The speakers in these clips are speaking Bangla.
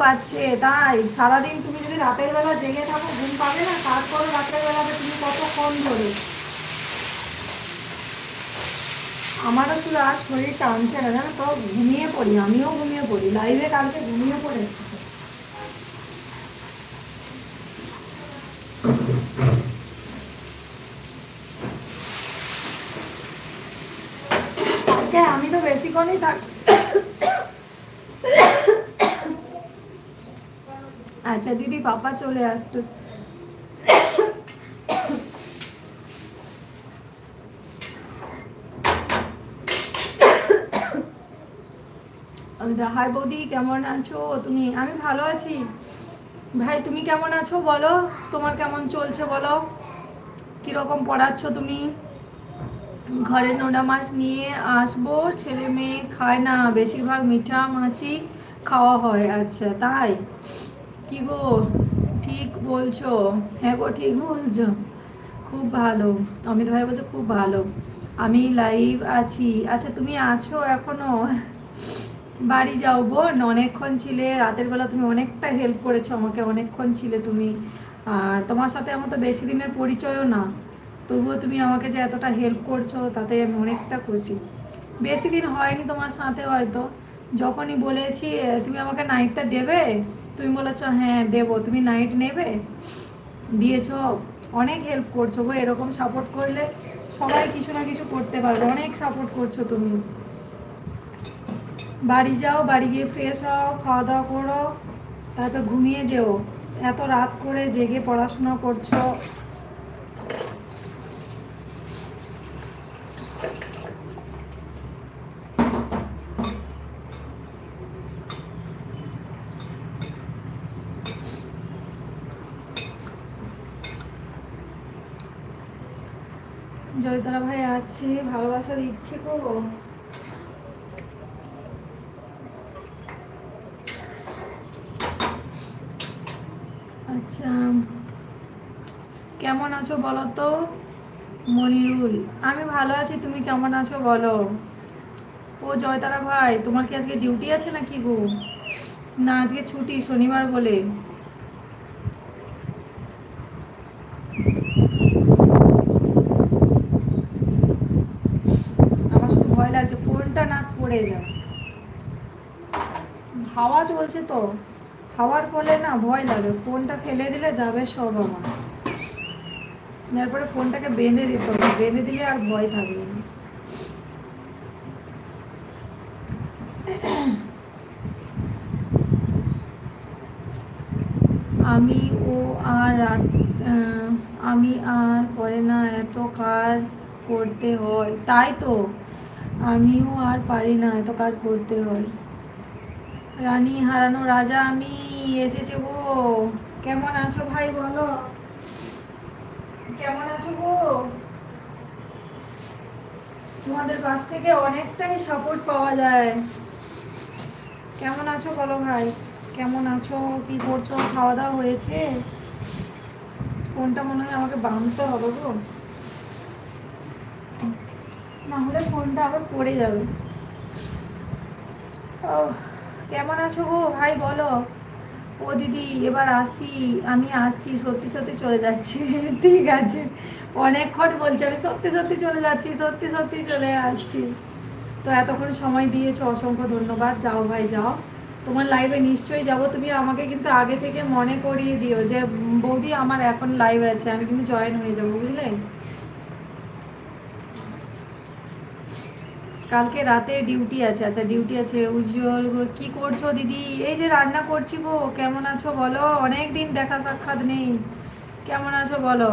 পাচ্ছে, তাই সারাদিন তুমি যদি রাতের বেলা জেগে থাকো ঘুম পাবে না, তারপরে রাতের বেলাতে তুমি কতক্ষণ ধরে। আমারও শুধু আর শরীর টানছে না জানো তো, ঘুমিয়ে পড়ি, আমিও ঘুমিয়ে পড়ি, লাইভে কালকে ঘুমিয়ে পড়েছি। আমি তো বেশিক্ষণই থাক। আচ্ছা দিদি পাপা চলে আসছে। হাই বৌদি কেমন আছো তুমি? আমি ভালো আছি ভাই, তুমি কেমন আছো বলো, তোমার কেমন চলছে বলো, কিরকম পড়াচ্ছ তুমি? ঘরে নোনা মাছ নিয়ে আসবো, ছেলে মেয়ে খায় না, বেশিরভাগ মিঠা মাছই খাওয়া হয়। আচ্ছা তাই, কি গো ঠিক বলছো? হ্যাঁ গো ঠিক বলছো, খুব ভালো। অমিত ভাই বলছো খুব ভালো, আমি লাইভ আছি। আচ্ছা তুমি আছো এখনো? বাড়ি যাও বোন, অনেকক্ষণ ছিলে রাতের বেলা, তুমি অনেকটা হেল্প করেছো আমাকে, অনেকক্ষণ ছিলে তুমি। আর তোমার সাথে আমার তো বেশি দিনের পরিচয়ও না, তবুও তুমি আমাকে যে এতটা হেল্প করছো তাতে আমি অনেকটা খুশি। বেশি দিন হয়নি তোমার সাথে, হয়তো যখনই বলেছি তুমি আমাকে নাইটটা দেবে, তুমি বলেছো হ্যাঁ দেবো, তুমি নাইট নেবে, দিয়েছো। অনেক হেল্প করছো গো, এরকম সাপোর্ট করলে সবাই কিছু না কিছু করতে পারবে, অনেক সাপোর্ট করছো তুমি। বাড়ি যাও, বাড়ি গিয়ে ফ্রেশ হও, খাওয়া দাওয়া করো, তারপর ঘুমিয়ে যেও, এত রাত করে জেগে পড়াশোনা করছো। জয়তারা ভাই আছে, ভালোবাসা দিচ্ছে গো। আচ্ছা কেমন আছো বলো তো মনিরুল? আমি ভালো আছি, তুমি কেমন আছো বলো? ও জয়তারা ভাই, তোমার কি আজকে ডিউটি আছে নাকি গো? না আজকে ছুটি, শনিবার বলে। আমার শুধু ভয় লাগছে ফোনটা না পড়ে যায়, হাওয়া চলছে তো, হাওয়ার ফলে না ভয় লাগে, ফোনটা ফেলে দিলে যাবে সব আমার। এরপরে ফোনটাকে বেঁধে দিতে হবে, বেঁধে দিলে আর ভয় থাকবে না। আমি ও আর রাত, আমি আর পরে না, এত কাজ করতে হয়, তাই তো আমিও আর পারি না, এত কাজ করতে হয়। রানী হারানো রাজা আমি এসেছে গো, কেমন আছো ভাই বলো, কেমন আছো গো? তোমাদের কাছ থেকে অনেকটাই সাপোর্ট পাওয়া যায়। কেমন আছো বলো ভাই, কেমন আছো, কি করছো, খাওয়া দাওয়া হয়েছে? ফোনটা মনে হয় আমাকে বাঁধতে হবে গো, না হলে ফোনটা আবার পড়ে যাবে। কেমন আছো গো ভাই বলো? ও দিদি এবার আসি, আমি আসছি, সত্যি সত্যি চলে যাচ্ছি। ঠিক আছে, অনেকক্ষণ বলছি আমি সত্যি সত্যি চলে যাচ্ছি, সত্যি সত্যি চলে যাচ্ছি। তো এতক্ষণ সময় দিয়েছো অসংখ্য ধন্যবাদ, যাও ভাই যাও, তোমার লাইভে নিশ্চয়ই যাব। তুমি আমাকে কিন্তু আগে থেকে মনে করিয়ে দিও যে বৌদি আমার এখন লাইভ আছে, আমি কিন্তু জয়েন হয়ে যাবো, বুঝলে? কালকে রাতে ডিউটি আছে। আচ্ছা ডিউটি আছে। উজ্জ্বল কি করছো দিদি? এই যে রান্না করছি গো, কেমন আছো বলো, অনেক দিন দেখা সাক্ষাৎ নেই, কেমন আছো বলো?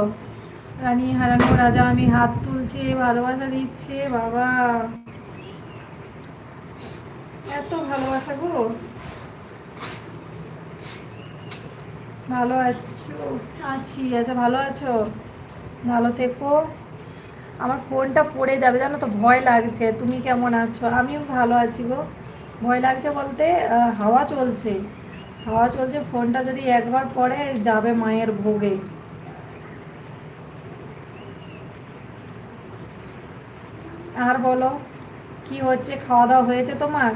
রানী হারানো রাজা আমি হাত তুলছে, ভালোবাসা দিচ্ছে, বাবা এত ভালোবাসা গো। ভালো আছো? আছি। আচ্ছা ভালো আছো, ভালো থেকো। আমার ফোনটা পড়ে যাবে জানো তো, ভয় লাগছে। তুমি কেমন আছো? আমিও ভালো আছি গো। ভয় লাগছে বলতে হাওয়া চলছে, হাওয়া চলছে, ফোনটা যদি একবার পড়ে যাবে মায়ের ভোগে। আর বলো কি হচ্ছে, খাওয়া দাওয়া হয়েছে তোমার?